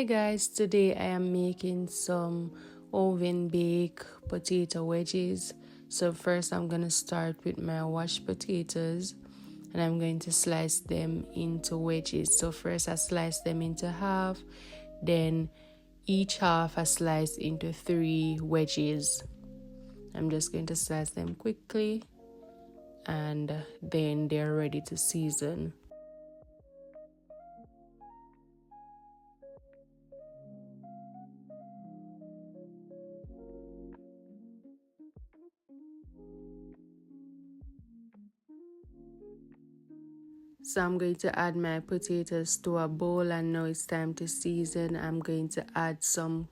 Hi guys, today I am making some oven baked potato wedges. So first I'm going to start with my washed potatoes and I'm going to slice them into wedges. So first I slice them into half, then each half I slice into 3 wedges. I'm just going to slice them quickly and then they're ready to season. So I'm going to add my potatoes to a bowl and now it's time to season. I'm going to add some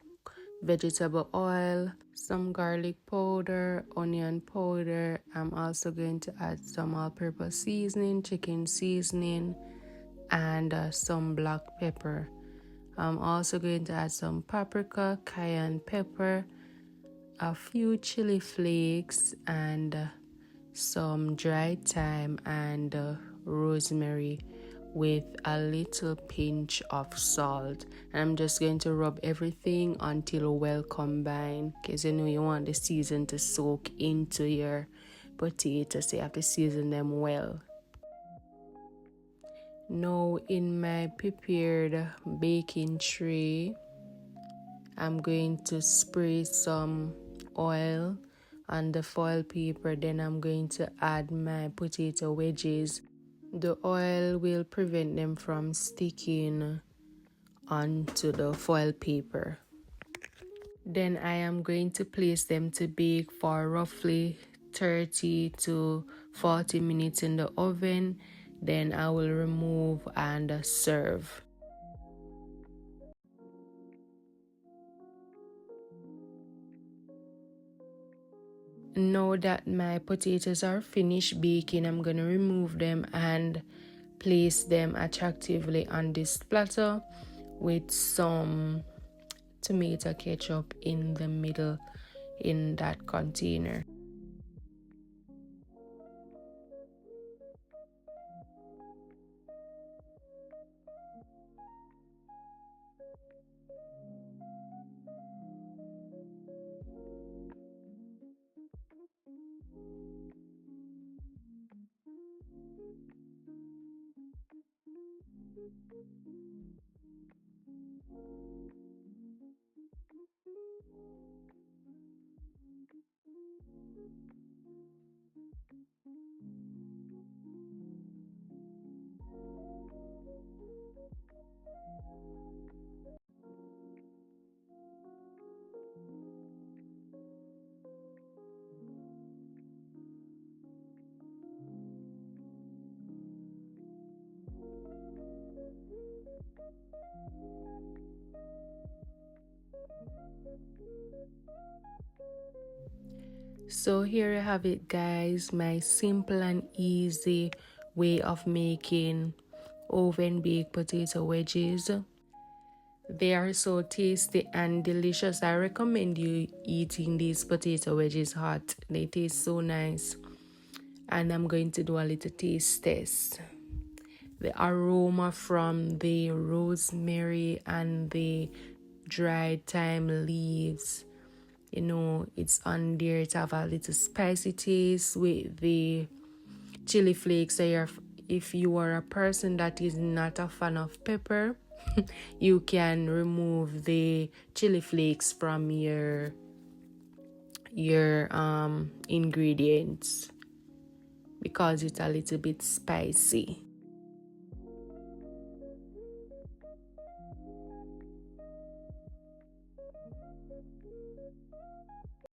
vegetable oil, some garlic powder, onion powder. I'm also going to add some all-purpose seasoning, chicken seasoning, and some black pepper. I'm also going to add some paprika, cayenne pepper, a few chili flakes, and some dried thyme and rosemary with a little pinch of salt. And I'm just going to rub everything until well combined, because you know you want the season to soak into your potatoes, so you have to season them well. Now in my prepared baking tray, I'm going to spray some oil on the foil paper. Then I'm going to add my potato wedges. The oil will prevent them from sticking onto the foil paper. Then I am going to place them to bake for roughly 30 to 40 minutes in the oven. Then I will remove and serve. Now that my potatoes are finished baking, I'm going to remove them and place them attractively on this platter with some tomato ketchup in the middle in that container. So here you have it guys, my simple and easy way of making oven baked potato wedges. They are so tasty and delicious. I recommend you eating these potato wedges hot. They taste so nice. And I'm going to do a little taste test. The aroma from the rosemary and the dried thyme leaves, you know, it's on there to have a little spicy taste with the chili flakes. So if you are a person that is not a fan of pepper, you can remove the chili flakes from your ingredients because it's a little bit spicy.